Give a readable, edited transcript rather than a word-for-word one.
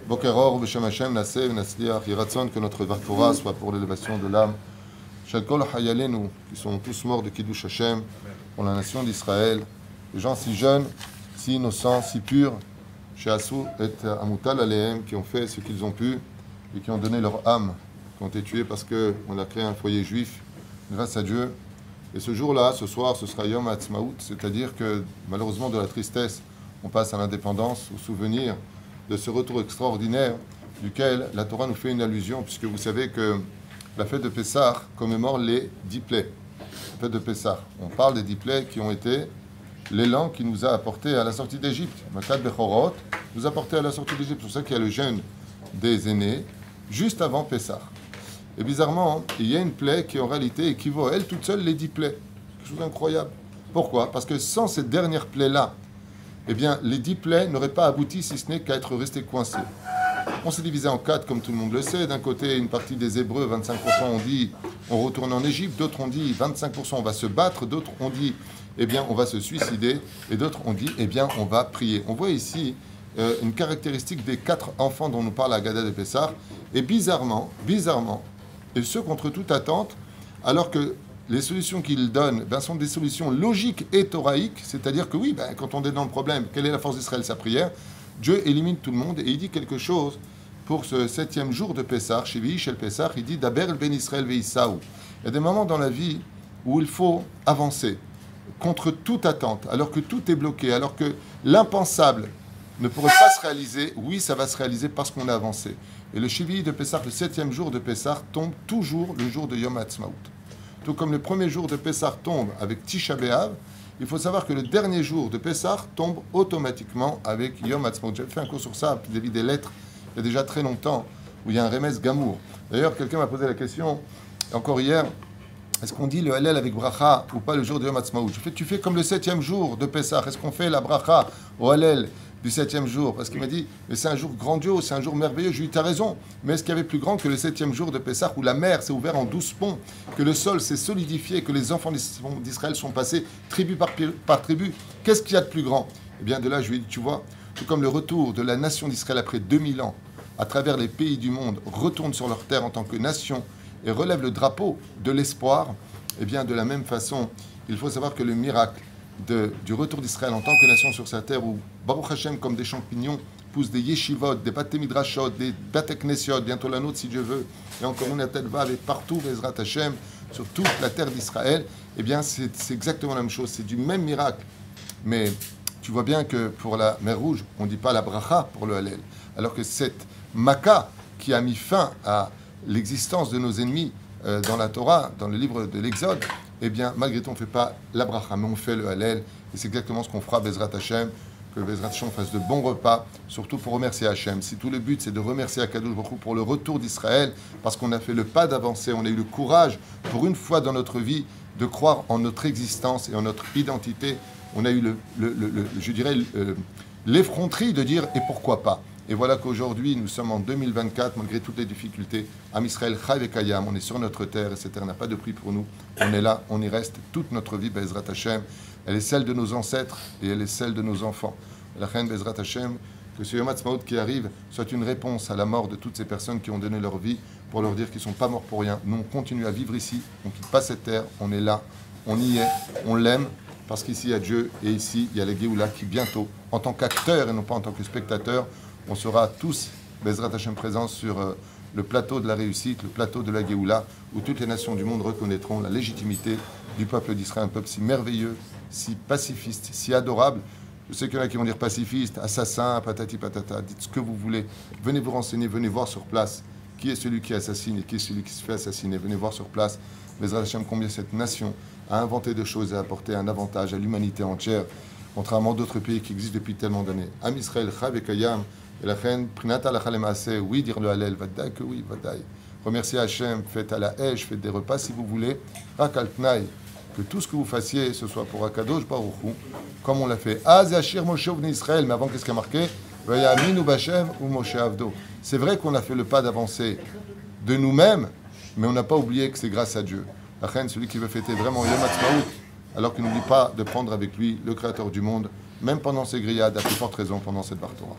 Boker Or, Beshem Hashem, Naseh, Nasliach, Yiratzon, que notre Vartora soit pour l'élévation de l'âme. Shakol Hayalenu, qui sont tous morts de Kiddush Hashem, pour la nation d'Israël. Les gens si jeunes, si innocents, si purs, chez Assou et Amutal Alehem, qui ont fait ce qu'ils ont pu et qui ont donné leur âme, qui ont été tués parce qu'on a créé un foyer juif, grâce à Dieu. Et ce jour-là, ce soir, ce sera Yom Ha'atzmaut, c'est-à-dire que malheureusement de la tristesse, on passe à l'indépendance, au souvenir de ce retour extraordinaire duquel la Torah nous fait une allusion, puisque vous savez que la fête de Pessah commémore les 10 plaies. La fête de Pessah, on parle des 10 plaies qui ont été l'élan qui nous a apporté à la sortie d'Égypte. Makat Bechorot nous a apporté à la sortie d'Égypte. C'est pour ça qu'il y a le jeûne des aînés juste avant Pessah. Et bizarrement, il y a une plaie qui en réalité équivaut à elle toute seule les 10 plaies. Quelque chose d'incroyable. Pourquoi? Parce que sans cette dernière plaie-là, eh bien, les 10 plaies n'auraient pas abouti si ce n'est qu'à être restés coincés. On s'est divisé en 4, comme tout le monde le sait. D'un côté, une partie des Hébreux, 25% ont dit on retourne en Égypte, d'autres ont dit 25% on va se battre, d'autres ont dit eh bien on va se suicider, et d'autres ont dit eh bien on va prier. On voit ici une caractéristique des 4 enfants dont nous parle la Gada de Pessah, et bizarrement, et ce contre toute attente, alors que les solutions qu'il donne sont des solutions logiques et thoraïques, c'est-à-dire que oui, quand on est dans le problème, quelle est la force d'Israël? Sa prière. Dieu élimine tout le monde et il dit quelque chose pour ce 7e jour de Pessah, chez Shel Pessah, il dit Daber ben Israël veIsaou. Il y a des moments dans la vie où il faut avancer contre toute attente, alors que tout est bloqué, alors que l'impensable ne pourrait pas se réaliser. Oui, ça va se réaliser parce qu'on a avancé. Et le Shiv'i de Pessah, le 7e jour de Pessah, tombe toujours le jour de Yom Ha'atzmaut. Tout comme le premier jour de Pessah tombe avec Tisha B'Av, il faut savoir que le dernier jour de Pessah tombe automatiquement avec Yom Ha'atzmaut. J'ai fait un cours sur ça, vis-à-vis des lettres, il y a déjà très longtemps, où il y a un remez Gamour. D'ailleurs, quelqu'un m'a posé la question, encore hier, est-ce qu'on dit le Hallel avec bracha ou pas le jour de Yom Ha'atzmaut? Tu fais comme le 7e jour de Pessah. Est-ce qu'on fait la bracha au Hallel du 7e jour? Parce qu'il m'a dit, mais c'est un jour grandiose, c'est un jour merveilleux. Je lui ai dit, t'as raison. Mais est-ce qu'il y avait plus grand que le 7e jour de Pessah où la mer s'est ouverte en 12 ponts, que le sol s'est solidifié, que les enfants d'Israël sont passés tribu par tribu? Qu'est-ce qu'il y a de plus grand? Eh bien, de là, je lui ai dit, tu vois, tout comme le retour de la nation d'Israël après 2000 ans, à travers les pays du monde, retourne sur leur terre en tant que nation et relève le drapeau de l'espoir, eh bien, de la même façon, il faut savoir que le miracle du retour d'Israël en tant que nation sur sa terre, où Baruch Hashem, comme des champignons, poussent des yeshivot, des bate midrashot, des bate knesiot, bientôt la nôtre si Dieu veut, et encore une va avec partout, Bezrat Hashem, sur toute la terre d'Israël, eh bien, c'est exactement la même chose, c'est du même miracle. Mais tu vois bien que pour la mer Rouge, on ne dit pas la bracha pour le Hallel, alors que cette Makkah qui a mis fin à l'existence de nos ennemis dans la Torah, dans le livre de l'Exode, eh bien, malgré tout, on ne fait pas la bracha, mais on fait le Hallel. Et c'est exactement ce qu'on fera, Bezrat Hashem, que Bezrat Hashem fasse de bons repas, surtout pour remercier Hashem. Si tout le but, c'est de remercier Akadosh Baruch Hu pour le retour d'Israël, parce qu'on a fait le pas d'avancer, on a eu le courage, pour une fois dans notre vie, de croire en notre existence et en notre identité. On a eu, je dirais, l'effronterie de dire « et pourquoi pas ?» Et voilà qu'aujourd'hui, nous sommes en 2024, malgré toutes les difficultés. Am Israël, Chai Vekayam, on est sur notre terre et cette terre n'a pas de prix pour nous. On est là, on y reste toute notre vie, Bezrat Hashem. Elle est celle de nos ancêtres et elle est celle de nos enfants. La reine Bezrat Hashem, que ce Yom Ha'atzmaut qui arrive soit une réponse à la mort de toutes ces personnes qui ont donné leur vie pour leur dire qu'ils ne sont pas morts pour rien. Nous, on continue à vivre ici, on ne quitte pas cette terre, on est là, on y est, on l'aime. Parce qu'ici, il y a Dieu et ici, il y a la Géoula qui bientôt, en tant qu'acteur et non pas en tant que spectateur, on sera tous, Bezrat Hashem, présents sur le plateau de la réussite, le plateau de la Géoula, où toutes les nations du monde reconnaîtront la légitimité du peuple d'Israël, un peuple si merveilleux, si pacifiste, si adorable. Je sais qu'il y en a qui vont dire pacifiste, assassin, patati patata, dites ce que vous voulez. Venez vous renseigner, venez voir sur place qui est celui qui assassine et qui est celui qui se fait assassiner. Venez voir sur place, Bezrat Hashem, combien cette nation a inventé de choses et a apporté un avantage à l'humanité entière, contrairement à d'autres pays qui existent depuis tellement d'années. Am Israël, Chai Vekayam. Et la reine, Prinat Alachal Maaseh, oui, dire le Hallel, Vadaï que oui, Vadaï. Remerciez Hachem, faites à la Hesh, faites des repas si vous voulez. Rak al Tnaï, que tout ce que vous fassiez, ce soit pour Akadosh Baruch Hu, comme on l'a fait. Az Yashir Moshe Uvnei Israël, mais avant, qu'est-ce qui a marqué? Vayamin Bashem ou Moshe Avdo. C'est vrai qu'on a fait le pas d'avancer de nous-mêmes, mais on n'a pas oublié que c'est grâce à Dieu. La reine, celui qui veut fêter vraiment Yom Ha'atzmaut, alors qu'il n'oublie pas de prendre avec lui le Créateur du monde, même pendant ses grillades, à plus forte raison pendant cette Bar Torah.